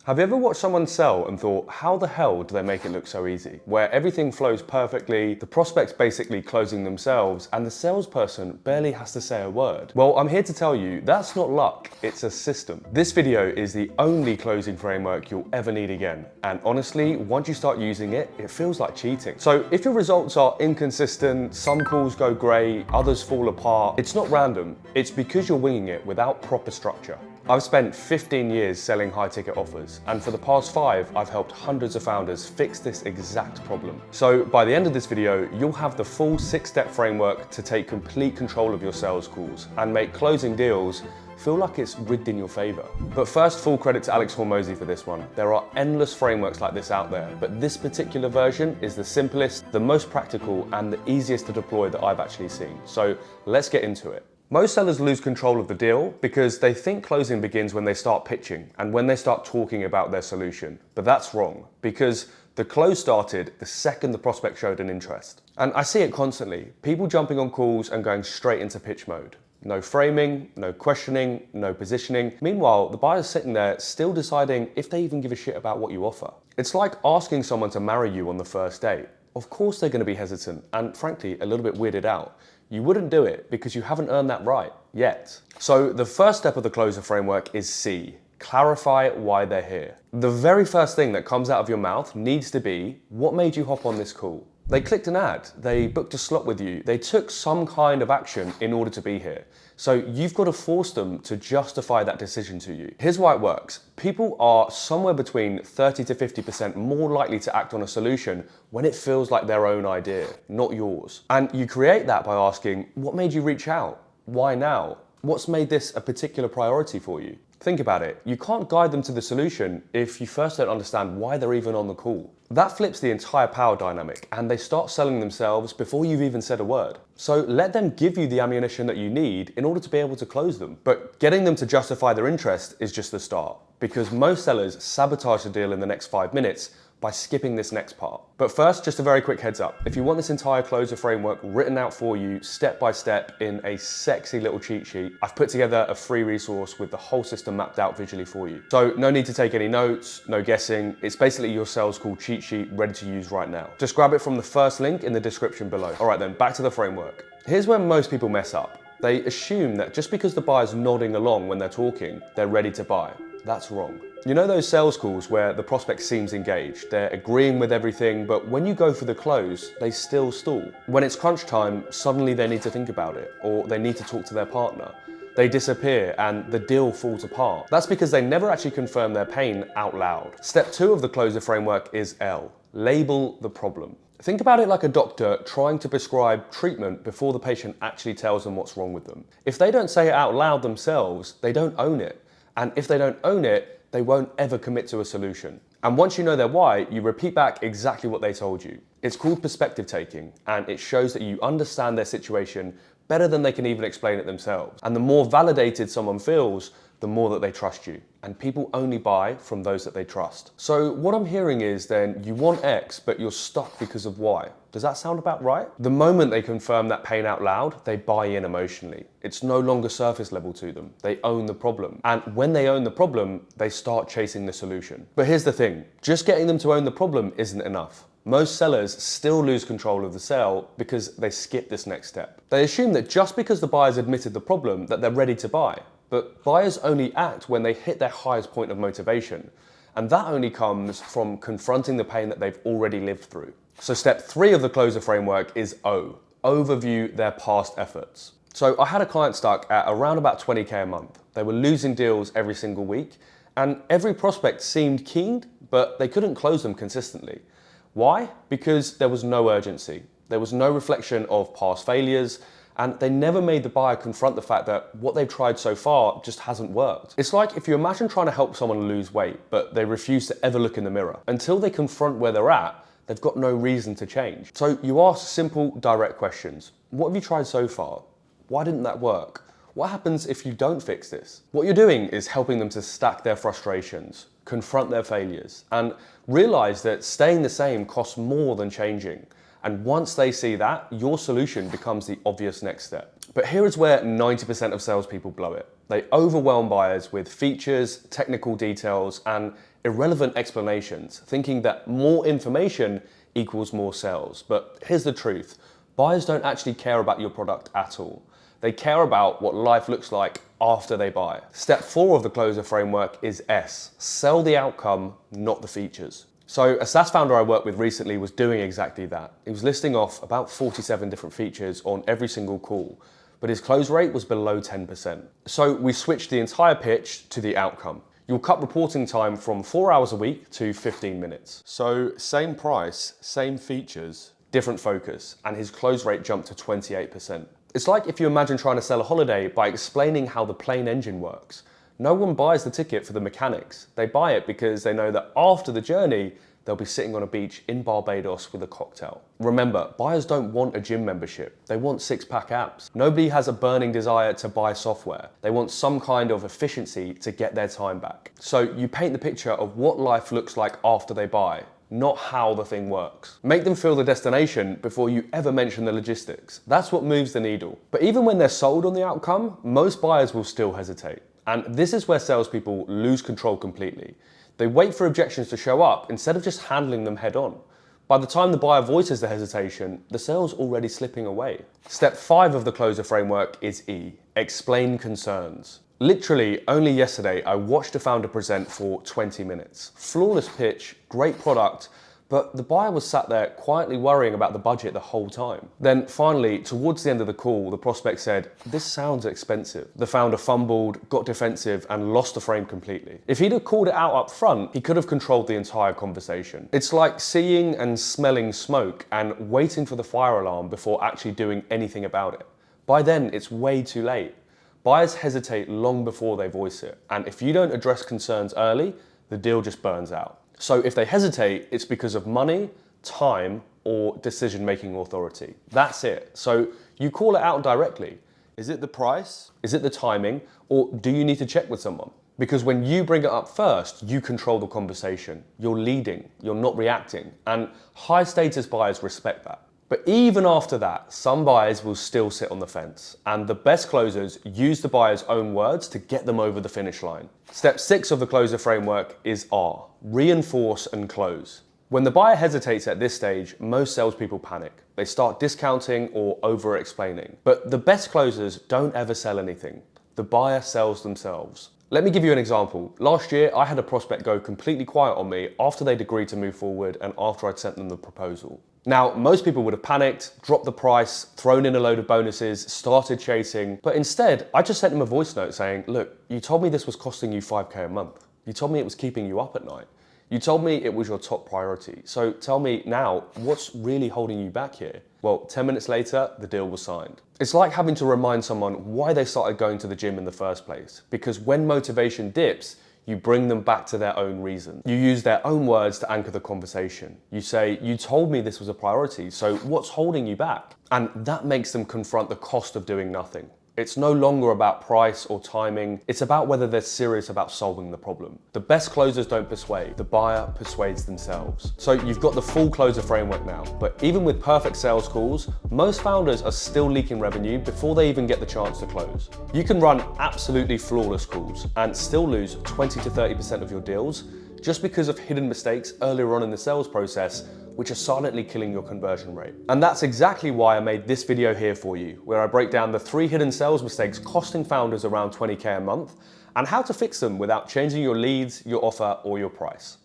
Have you ever watched someone sell and thought, how the hell do they make it look so easy? Where everything flows perfectly, the prospect's basically closing themselves, and the salesperson barely has to say a word. Well, I'm here to tell you, that's not luck, it's a system. This video is the only closing framework you'll ever need again. And honestly, once you start using it, it feels like cheating. So if your results are inconsistent, some calls go great, others fall apart, it's not random, it's because you're winging it without proper structure. I've spent 15 years selling high-ticket offers, and for the past 5, I've helped hundreds of founders fix this exact problem. So by the end of this video, you'll have the full 6-step framework to take complete control of your sales calls and make closing deals feel like it's rigged in your favor. But first, full credit to Alex Hormozi for this one. There are endless frameworks like this out there, but this particular version is the simplest, the most practical, and the easiest to deploy that I've actually seen. So let's get into it. Most sellers lose control of the deal because they think closing begins when they start pitching and when they start talking about their solution. But that's wrong, because the close started the second the prospect showed an interest. And I see it constantly. People jumping on calls and going straight into pitch mode. No framing, no questioning, no positioning. Meanwhile, the buyer's sitting there still deciding if they even give a shit about what you offer. It's like asking someone to marry you on the first date. Of course they're going to be hesitant and frankly a little bit weirded out. You wouldn't do it because you haven't earned that right yet. So the first step of the closer framework is C. Clarify why they're here. The very first thing that comes out of your mouth needs to be, what made you hop on this call? They clicked an ad, they booked a slot with you, they took some kind of action in order to be here. So you've got to force them to justify that decision to you. Here's why it works. People are somewhere between 30 to 50% more likely to act on a solution when it feels like their own idea, not yours. And you create that by asking, what made you reach out? Why now? What's made this a particular priority for you? Think about it. You can't guide them to the solution if you first don't understand why they're even on the call. That flips the entire power dynamic and they start selling themselves before you've even said a word. So let them give you the ammunition that you need in order to be able to close them. But getting them to justify their interest is just the start, because most sellers sabotage the deal in the next 5 minutes by skipping this next part. But first, just a very quick heads up. If you want this entire closer framework written out for you step by step in a sexy little cheat sheet, I've put together a free resource with the whole system mapped out visually for you. So no need to take any notes, no guessing. It's basically your sales call cheat sheet ready to use right now. Just grab it from the first link in the description below. All right then, back to the framework. Here's where most people mess up. They assume that just because the buyer's nodding along when they're talking, they're ready to buy. That's wrong. You know those sales calls where the prospect seems engaged, they're agreeing with everything, but when you go for the close, they still stall. When it's crunch time, suddenly they need to think about it, or they need to talk to their partner. They disappear and the deal falls apart. That's because they never actually confirm their pain out loud. Step 2 of the closer framework is L. Label the problem. Think about it like a doctor trying to prescribe treatment before the patient actually tells them what's wrong with them. If they don't say it out loud themselves, they don't own it. And if they don't own it, they won't ever commit to a solution. And once you know their why, you repeat back exactly what they told you. It's called perspective taking, and it shows that you understand their situation better than they can even explain it themselves. And the more validated someone feels, the more that they trust you. And people only buy from those that they trust. So what I'm hearing is then you want X, but you're stuck because of Y. Does that sound about right? The moment they confirm that pain out loud, they buy in emotionally. It's no longer surface level to them. They own the problem. And when they own the problem, they start chasing the solution. But here's the thing, just getting them to own the problem isn't enough. Most sellers still lose control of the sale because they skip this next step. They assume that just because the buyer's admitted the problem, that they're ready to buy. But buyers only act when they hit their highest point of motivation. And that only comes from confronting the pain that they've already lived through. So step 3 of the closer framework is O. Overview their past efforts. So I had a client stuck at around about 20K a month. They were losing deals every single week, and every prospect seemed keen, but they couldn't close them consistently. Why? Because there was no urgency. There was no reflection of past failures, and they never made the buyer confront the fact that what they've tried so far just hasn't worked. It's like if you imagine trying to help someone lose weight, but they refuse to ever look in the mirror. Until they confront where they're at, they've got no reason to change. So you ask simple, direct questions. What have you tried so far? Why didn't that work? What happens if you don't fix this? What you're doing is helping them to stack their frustrations, confront their failures, and realize that staying the same costs more than changing. And once they see that, your solution becomes the obvious next step. But here is where 90% of salespeople blow it. They overwhelm buyers with features, technical details, and irrelevant explanations, thinking that more information equals more sales. But here's the truth. Buyers don't actually care about your product at all. They care about what life looks like after they buy. Step 4 of the closer framework is S. Sell the outcome, not the features. So a SaaS founder I worked with recently was doing exactly that. He was listing off about 47 different features on every single call, but his close rate was below 10%. So we switched the entire pitch to the outcome. You'll cut reporting time from 4 hours a week to 15 minutes. So same price, same features, different focus, and his close rate jumped to 28%. It's like if you imagine trying to sell a holiday by explaining how the plane engine works. No one buys the ticket for the mechanics. They buy it because they know that after the journey, they'll be sitting on a beach in Barbados with a cocktail. Remember, buyers don't want a gym membership. They want six-pack abs. Nobody has a burning desire to buy software. They want some kind of efficiency to get their time back. So you paint the picture of what life looks like after they buy, not how the thing works. Make them feel the destination before you ever mention the logistics. That's what moves the needle. But even when they're sold on the outcome, most buyers will still hesitate. And this is where salespeople lose control completely. They wait for objections to show up instead of just handling them head on. By the time the buyer voices the hesitation, the sale's already slipping away. Step 5 of the closer framework is E. Explain concerns. Literally, only yesterday, I watched a founder present for 20 minutes. Flawless pitch, great product, but the buyer was sat there quietly worrying about the budget the whole time. Then finally, towards the end of the call, the prospect said, "This sounds expensive." The founder fumbled, got defensive, and lost the frame completely. If he'd have called it out up front, he could have controlled the entire conversation. It's like seeing and smelling smoke and waiting for the fire alarm before actually doing anything about it. By then, it's way too late. Buyers hesitate long before they voice it, and if you don't address concerns early, the deal just burns out. So if they hesitate, it's because of money, time, or decision-making authority. That's it. So you call it out directly. Is it the price? Is it the timing? Or do you need to check with someone? Because when you bring it up first, you control the conversation. You're leading, you're not reacting. And high-status buyers respect that. But even after that, some buyers will still sit on the fence, and the best closers use the buyer's own words to get them over the finish line. Step 6 of the closer framework is R, reinforce and close. When the buyer hesitates at this stage, most salespeople panic. They start discounting or over-explaining. But the best closers don't ever sell anything. The buyer sells themselves. Let me give you an example. Last year, I had a prospect go completely quiet on me after they'd agreed to move forward and after I'd sent them the proposal. Now, most people would have panicked, dropped the price, thrown in a load of bonuses, started chasing, but instead, I just sent them a voice note saying, "Look, you told me this was costing you 5K a month. You told me it was keeping you up at night. You told me it was your top priority. So tell me now, what's really holding you back here?" Well, 10 minutes later, the deal was signed. It's like having to remind someone why they started going to the gym in the first place. Because when motivation dips, you bring them back to their own reason. You use their own words to anchor the conversation. You say, "You told me this was a priority, so what's holding you back?" And that makes them confront the cost of doing nothing. It's no longer about price or timing. It's about whether they're serious about solving the problem. The best closers don't persuade. The buyer persuades themselves. So you've got the full closer framework now. But even with perfect sales calls, most founders are still leaking revenue before they even get the chance to close. You can run absolutely flawless calls and still lose 20 to 30% of your deals just because of hidden mistakes earlier on in the sales process, which are silently killing your conversion rate. And that's exactly why I made this video here for you, where I break down the 3 hidden sales mistakes costing founders around 20K a month and how to fix them without changing your leads, your offer, or your price.